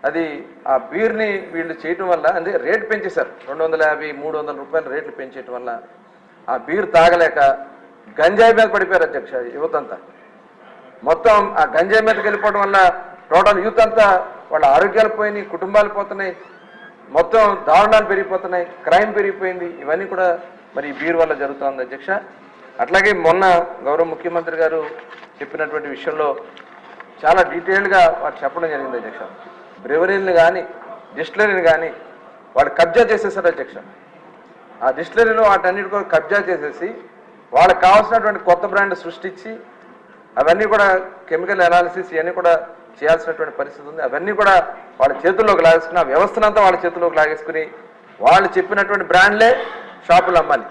అది ఆ బీర్ని వీళ్ళు చేయటం వల్ల అంటే రేటు పెంచేశారు, 250, 300 రూపాయల రేట్లు పెంచేయటం వల్ల ఆ బీర్ తాగలేక గంజాయి మీద పడిపోయారు అధ్యక్ష యువత అంతా. మొత్తం ఆ గంజాయి మీదకి వెళ్ళిపోవడం వల్ల టోటల్ యూత్ అంతా వాళ్ళ ఆరోగ్యాలు పోయినాయి, కుటుంబాలు పోతున్నాయి, మొత్తం దారుణాలు పెరిగిపోతున్నాయి, క్రైమ్ పెరిగిపోయింది. ఇవన్నీ కూడా మరి ఈ బీర్ వల్ల జరుగుతుంది అధ్యక్ష. అట్లాగే మొన్న గౌరవ ముఖ్యమంత్రి గారు చెప్పినటువంటి విషయంలో చాలా డీటెయిల్గా వారు చెప్పడం జరిగింది అధ్యక్ష. బ్రెవరీని కానీ డిస్టిలరీని కానీ వాడు కబ్జా చేసేసారు అధ్యక్ష. ఆ డిస్టిలరీలో వాటన్నిటి కూడా కబ్జా చేసేసి వాళ్ళకి కావాల్సినటువంటి కొత్త బ్రాండ్ సృష్టించి అవన్నీ కూడా కెమికల్ అనాలిసిస్ ఇవన్నీ కూడా చేయాల్సినటువంటి పరిస్థితి ఉంది. అవన్నీ కూడా వాళ్ళ చేతుల్లోకి లాగేసుకుని ఆ వ్యవస్థనంతా వాళ్ళ చేతుల్లోకి లాగేసుకుని వాళ్ళు చెప్పినటువంటి బ్రాండ్లే షాపులు అమ్మాలి,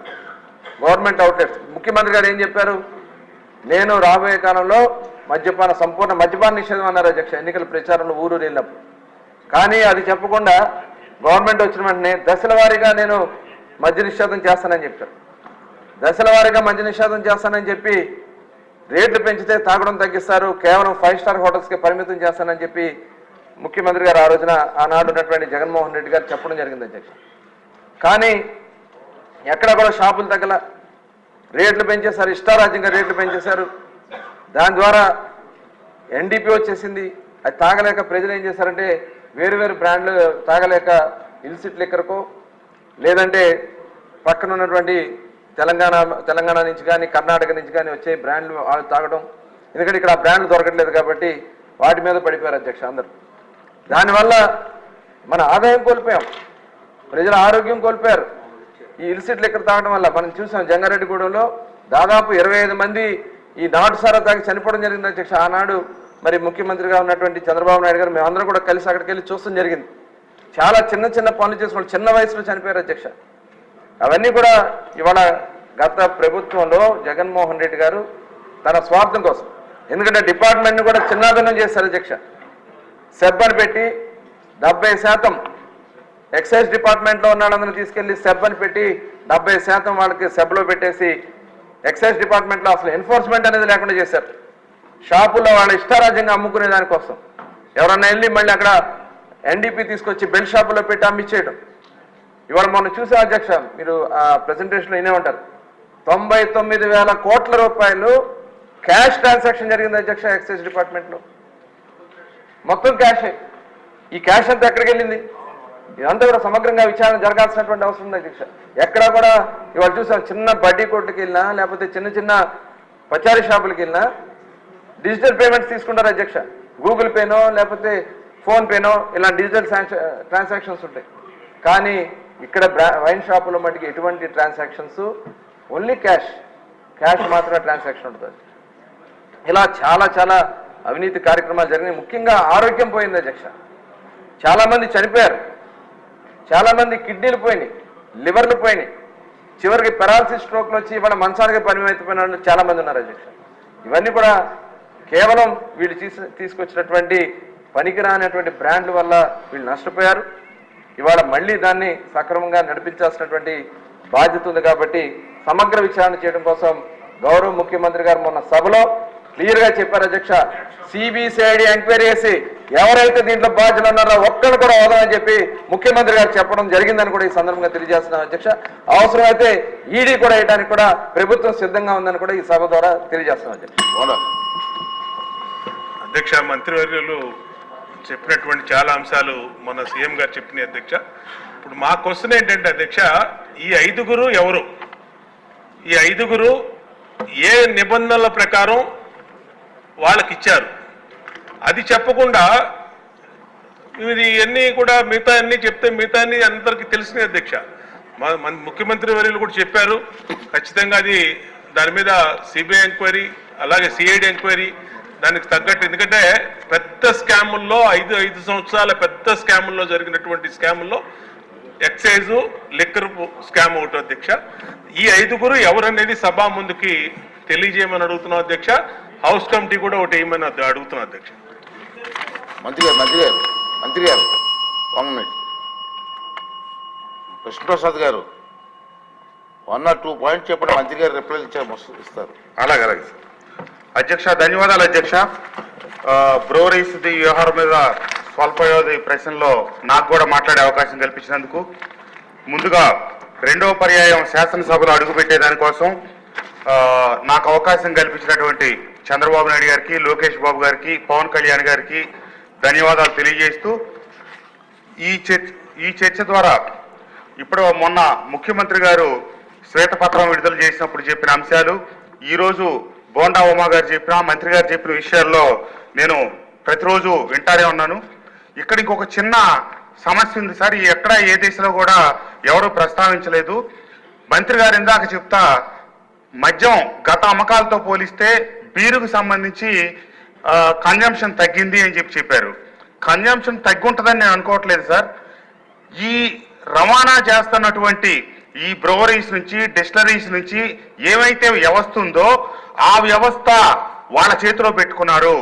గవర్నమెంట్ అవుట్లెట్స్. ముఖ్యమంత్రి గారు ఏం చెప్పారు, నేను రాబోయే కాలంలో సంపూర్ణ మద్యపాన నిషేధం అన్నారు అధ్యక్ష ఎన్నికల ప్రచారంలో ఊరు వెళ్ళినప్పుడు. కానీ అది చెప్పకుండా గవర్నమెంట్ వచ్చిన వెంటనే దశల వారీగా నేను మద్య నిషేధం చేస్తానని చెప్పారు. దశల వారీగా మద్య నిషేధం చేస్తానని చెప్పి రేట్లు పెంచితే తాగడం తగ్గిస్తారు, కేవలం 5 స్టార్ హోటల్స్కి పరిమితం చేస్తానని చెప్పి ముఖ్యమంత్రి గారు ఆ రోజున ఆనాడు ఉన్నటువంటి జగన్మోహన్ రెడ్డి గారు చెప్పడం జరిగింది అధ్యక్ష. కానీ ఎక్కడ కూడా షాపులు తగ్గల, రేట్లు పెంచేశారు, ఇష్టారాజ్యంగా రేట్లు పెంచేశారు. దాని ద్వారా ఎన్డీపీ వచ్చేసింది. అది తాగలేక ప్రజలు ఏం చేశారంటే వేరు వేరు బ్రాండ్లు తాగలేక ఇల్సిట్ లిక్కర్కో లేదంటే పక్కన ఉన్నటువంటి తెలంగాణ నుంచి కానీ కర్ణాటక నుంచి కానీ వచ్చే బ్రాండ్లు వాళ్ళు తాగడం. ఎందుకంటే ఇక్కడ ఆ బ్రాండ్లు దొరకట్లేదు కాబట్టి వాటి మీద పడిపోయారు అధ్యక్ష అందరూ. దానివల్ల మన ఆదాయం కోల్పోయాం, ప్రజల ఆరోగ్యం కోల్పోయారు. ఈ ఇల్సిట్ లిక్కర్ తాగడం వల్ల మనం చూసాం జంగారెడ్డిగూడెంలో దాదాపు 25 మంది ఈ నాటు సారా తాగి చనిపోవడం జరిగింది అధ్యక్ష. ఆనాడు మరి ముఖ్యమంత్రిగా ఉన్నటువంటి చంద్రబాబు నాయుడు గారు మేమందరం కూడా కలిసి అక్కడికి వెళ్ళి చూస్తాం జరిగింది. చాలా చిన్న చిన్న పనులు చేసుకుని చిన్న వయసులో చనిపోయారు అధ్యక్ష. అవన్నీ కూడా ఇవాళ గత ప్రభుత్వంలో జగన్మోహన్ రెడ్డి గారు తన స్వార్థం కోసం, ఎందుకంటే డిపార్ట్మెంట్ని కూడా చిన్నాభిన్నం చేశారు అధ్యక్ష. సెబ్ అని పెట్టి 70% ఎక్సైజ్ డిపార్ట్మెంట్లో ఉన్న వాళ్ళందరినీ తీసుకెళ్లి సెబ్ అని పెట్టి 70% వాళ్ళకి సెబ్లో పెట్టేసి ఎక్సైజ్ డిపార్ట్మెంట్లో అసలు ఎన్ఫోర్స్మెంట్ అనేది లేకుండా చేశారు. షాపుల్లో వాళ్ళ ఇష్టారాజ్యంగా అమ్ముకునే దానికోసం ఎవరన్నా వెళ్ళి మళ్ళీ అక్కడ ఎన్డీపీ తీసుకొచ్చి బెల్ట్ షాపుల్లో పెట్టి అమ్మిచ్చేయడం. ఇవాళ మనం చూసే అధ్యక్ష మీరు ఆ ప్రెజెంటేషన్లో వినే ఉంటారు, 99,000 కోట్ల రూపాయలు క్యాష్ ట్రాన్సాక్షన్ జరిగింది అధ్యక్ష ఎక్సైజ్ డిపార్ట్మెంట్లో. మొత్తం క్యాషే. ఈ క్యాష్ అంతా ఎక్కడికి వెళ్ళింది? ఇదంతా కూడా సమగ్రంగా విచారణ జరగాల్సినటువంటి అవసరం ఉంది అధ్యక్ష. ఎక్కడా కూడా ఇవాళ చూసాం చిన్న బడ్డీ కొట్టుకి వెళ్ళినా లేకపోతే చిన్న చిన్న పచారీ షాపులకి వెళ్ళినా డిజిటల్ పేమెంట్స్ తీసుకుంటారు అధ్యక్ష. గూగుల్ పేనో లేకపోతే ఫోన్పేనో ఇలా డిజిటల్ ట్రాన్సాక్షన్స్ ఉంటాయి. కానీ ఇక్కడ వైన్ షాపులో మటుకు ఎటువంటి ట్రాన్సాక్షన్స్, ఓన్లీ క్యాష్ మాత్రమే ట్రాన్సాక్షన్ ఉంటుంది. ఇలా చాలా చాలా అవినీతి కార్యక్రమాలు జరిగినాయి. ముఖ్యంగా ఆరోగ్యం పోయింది అధ్యక్ష. చాలామంది చనిపోయారు, చాలామంది కిడ్నీలు పోయినాయి, లివర్లు పోయినాయి, చివరికి పెరాలసిస్ స్ట్రోక్లు వచ్చి ఇవాళ మంచానికి పరిమితమైన వాళ్ళు చాలామంది ఉన్నారు అధ్యక్ష. ఇవన్నీ కూడా కేవలం వీళ్ళు తీసుకొచ్చినటువంటి పనికిరానటువంటి బ్రాండ్ల వల్ల వీళ్ళు నష్టపోయారు. ఇవాళ మళ్ళీ దాన్ని సక్రమంగా నడిపించాల్సినటువంటి బాధ్యత ఉంది. కాబట్టి సమగ్ర విచారణ చేయడం కోసం గౌరవ ముఖ్యమంత్రి గారు మొన్న సభలో క్లియర్గా చెప్పారు అధ్యక్ష, సిబిసిఐడి ఎంక్వైరీ చేసి ఎవరైతే దీంట్లో బాధ్యులు ఉన్నారో ఒక్కడు కూడా వదలని చెప్పి ముఖ్యమంత్రి గారు చెప్పడం జరిగిందని కూడా ఈ సందర్భంగా తెలియజేస్తున్నాం అధ్యక్ష. అవసరమైతే ఈడీ కూడా వేయడానికి కూడా ప్రభుత్వం సిద్ధంగా ఉందని కూడా ఈ సభ ద్వారా తెలియజేస్తున్నాం అధ్యక్ష. అధ్యక్ష, మంత్రివర్యులు చెప్పినటువంటి చాలా అంశాలు మన సీఎం గారు చెప్పినాయి అధ్యక్ష. ఇప్పుడు మా క్వశ్చన్ ఏంటంటే అధ్యక్ష, ఈ 5గురు ఎవరు? ఈ 5గురు ఏ నిబంధనల ప్రకారం వాళ్ళకి ఇచ్చారు? అది చెప్పకుండా ఇది అన్నీ కూడా మిగతా అన్నీ చెప్తే మిగతా అన్ని అందరికీ తెలిసినాయి అధ్యక్ష. ముఖ్యమంత్రి వర్యులు కూడా చెప్పారు, ఖచ్చితంగా అది దాని మీద సిబిఐ ఎంక్వైరీ అలాగే సిఐడి ఎంక్వైరీ దానికి తగ్గట్టు. ఎందుకంటే పెద్ద స్కాముల్లో 5 సంవత్సరాల పెద్ద స్కాముల్లో జరిగినటువంటి స్కాముల్లో ఎక్సైజు లిక్కర్ స్కామ్ ఒకటి అధ్యక్ష. ఈ 5గురు ఎవరనేది సభ ముందుకి తెలియజేయమని అడుగుతున్నాం అధ్యక్ష. హౌస్ కమిటీ కూడా ఒకటి వేయమని అడుగుతున్నాం అధ్యక్ష. మంత్రి గారు 1 మినిట్. కృష్ణప్రసాద్ గారు 1 or 2 పాయింట్స్ చెప్పండి, మంత్రి గారు రిప్లై ఇస్తారు. అలాగే అలాగే సార్. అధ్యక్ష ధన్యవాదాలు అధ్యక్ష. బ్రోరీస్ వ్యవహారం మీద స్వల్పవ్యవధి ప్రశ్నలో నాకు కూడా మాట్లాడే అవకాశం కల్పించినందుకు, ముందుగా రెండవ పర్యాయం శాసనసభలో అడుగుపెట్టేదానికోసం నాకు అవకాశం కల్పించినటువంటి చంద్రబాబు నాయుడు గారికి, లోకేష్ బాబు గారికి, పవన్ కళ్యాణ్ గారికి ధన్యవాదాలు తెలియజేస్తూ, ఈ చర్చ ద్వారా ఇప్పుడు మొన్న ముఖ్యమంత్రి గారు శ్వేతపత్రం విడుదల చేసినప్పుడు చెప్పిన అంశాలు, ఈరోజు బోండా ఉమా గారు చెప్పిన, మంత్రి గారు చెప్పిన విషయాల్లో నేను ప్రతిరోజు వింటానే ఉన్నాను. ఇక్కడ ఇంకొక చిన్న సమస్య ఉంది సార్, ఎక్కడ ఏ దేశంలో కూడా ఎవరు ప్రస్తావించలేదు. మంత్రి గారు ఇందాక చెప్తా మద్యం గత అమ్మకాలతో పోలిస్తే బీరుకు సంబంధించి కన్జంప్షన్ తగ్గింది అని చెప్పారు. కన్జంప్షన్ తగ్గుంటుందని నేను అనుకోవట్లేదు సార్. ఈ రవాణా చేస్తున్నటువంటి ఈ బ్రూవరీస్ నుంచి, డిస్టిలరీస్ నుంచి ఏమైతే వ్యవస్థ ఉందో ఆ వ్యవస్థ వాళ్ళ చేతిలో పెట్టుకున్నారు.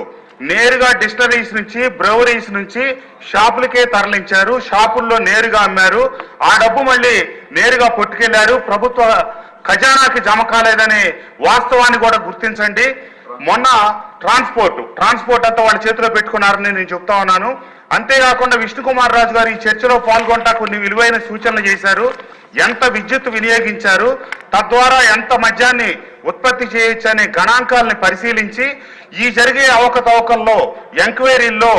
నేరుగా డిస్టిలరీస్ నుంచి, బ్రూవరీస్ నుంచి షాపులకే తరలించారు, షాపుల్లో నేరుగా అమ్మారు. ఆ డబ్బు మళ్ళీ నేరుగా పట్టుకెళ్లారు. ప్రభుత్వ ఖజానాకి జమ కాలేదనే వాస్తవాన్ని కూడా గుర్తించండి. మొన్న ట్రాన్స్పోర్ట్ అంతా వాళ్ళ చేతిలో పెట్టుకున్నారని నేను చెప్తా ఉన్నాను. అంతేకాకుండా విష్ణుకుమార్ రాజు గారు ఈ చర్చలో పాల్గొంటా కొన్ని విలువైన సూచనలు చేశారు. ఎంత విద్యుత్ వినియోగించారు, తద్వారా ఎంత మద్యాన్ని ఉత్పత్తి చేయొచ్చు అనే గణాంకాలని పరిశీలించి ఈ జరిగే అవకతవకల్లో, ఎంక్వైరీల్లో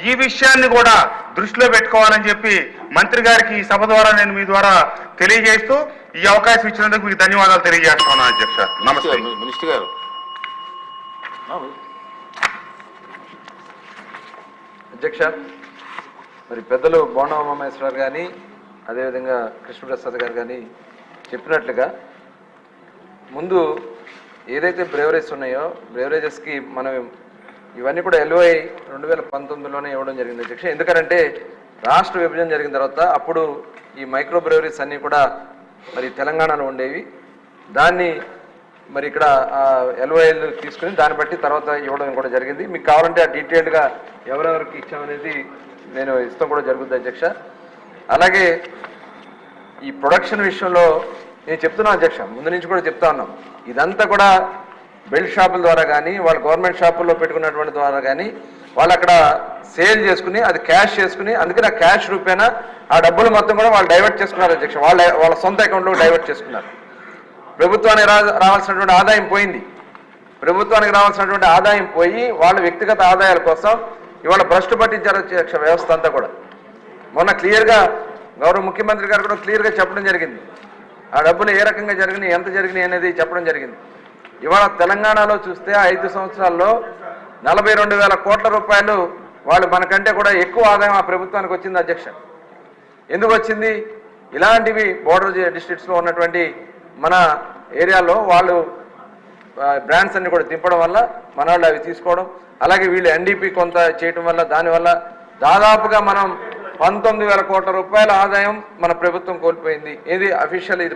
ఈ విషయాన్ని కూడా దృష్టిలో పెట్టుకోవాలని చెప్పి మంత్రి గారికి ఈ సభ ద్వారా నేను మీ ద్వారా తెలియజేస్తూ ఈ అవకాశం ఇచ్చినందుకు మీకు ధన్యవాదాలు తెలియజేస్తున్నాను అధ్యక్ష. నమస్తే. మినిస్టర్ గారు. అధ్యక్ష, మరి పెద్దలు బోండా ఉమామహేశ్వరరావు కానీ, అదేవిధంగా కృష్ణప్రసాద్ గారు కానీ చెప్పినట్లుగా ముందు ఏదైతే బ్రేవరేజ్ ఉన్నాయో బ్రేవరేజెస్కి మనం ఇవన్నీ కూడా LOI 2019లోనే ఇవ్వడం జరిగింది అధ్యక్ష. ఎందుకంటే రాష్ట్ర విభజన జరిగిన తర్వాత అప్పుడు ఈ మైక్రో బ్రేవరీస్ అన్నీ కూడా మరి తెలంగాణలో ఉండేవి. దాన్ని మరి ఇక్కడ LOIలు తీసుకుని దాన్ని బట్టి తర్వాత ఇవ్వడం కూడా జరిగింది. మీకు కావాలంటే ఆ డీటెయిల్డ్గా ఎవరెవరికి ఇచ్చామనేది నేను ఇస్తాం కూడా జరుగుతుంది అధ్యక్ష. అలాగే ఈ ప్రొడక్షన్ విషయంలో నేను చెప్తున్నాను అధ్యక్ష, ముందు నుంచి కూడా చెప్తా ఉన్నాం, ఇదంతా కూడా బెల్ట్ షాపుల ద్వారా కానీ, వాళ్ళ గవర్నమెంట్ షాపుల్లో పెట్టుకున్నటువంటి ద్వారా కానీ వాళ్ళు అక్కడ సేల్ చేసుకుని అది క్యాష్ చేసుకుని, అందుకని ఆ క్యాష్ రూపేనా ఆ డబ్బులు మొత్తం కూడా వాళ్ళు డైవర్ట్ చేసుకున్నారు అధ్యక్ష. వాళ్ళ సొంత అకౌంట్లో డైవర్ట్ చేసుకున్నారు. ప్రభుత్వానికి రావాల్సినటువంటి ఆదాయం పోయింది. ప్రభుత్వానికి రావాల్సినటువంటి ఆదాయం పోయి వాళ్ళ వ్యక్తిగత ఆదాయాల కోసం ఇవాళ భ్రష్టు పట్టించారు అధ్యక్ష వ్యవస్థ అంతా కూడా. మొన్న క్లియర్గా గౌరవ ముఖ్యమంత్రి గారు కూడా క్లియర్గా చెప్పడం జరిగింది. ఆ డబ్బులు ఏ రకంగా జరిగినాయి, ఎంత జరిగినాయి అనేది చెప్పడం జరిగింది. ఇవాళ తెలంగాణలో చూస్తే 5 సంవత్సరాల్లో 42,000 కోట్ల రూపాయలు వాళ్ళు మనకంటే కూడా ఎక్కువ ఆదాయం ఆ ప్రభుత్వానికి వచ్చింది అధ్యక్ష. ఎందుకు వచ్చింది? ఇలాంటివి బోర్డర్ డిస్ట్రిక్ట్స్లో ఉన్నటువంటి మన ఏరియాలో వాళ్ళు బ్రాండ్స్ అన్ని కూడా దింపడం వల్ల మన వాళ్ళు అవి తీసుకోవడం, అలాగే వీళ్ళు NDP కొంత చేయటం వల్ల దానివల్ల దాదాపుగా మనం 19,000 కోట్ల రూపాయల ఆదాయం మన ప్రభుత్వం కోల్పోయింది. ఇది అఫీషియల్, ఇది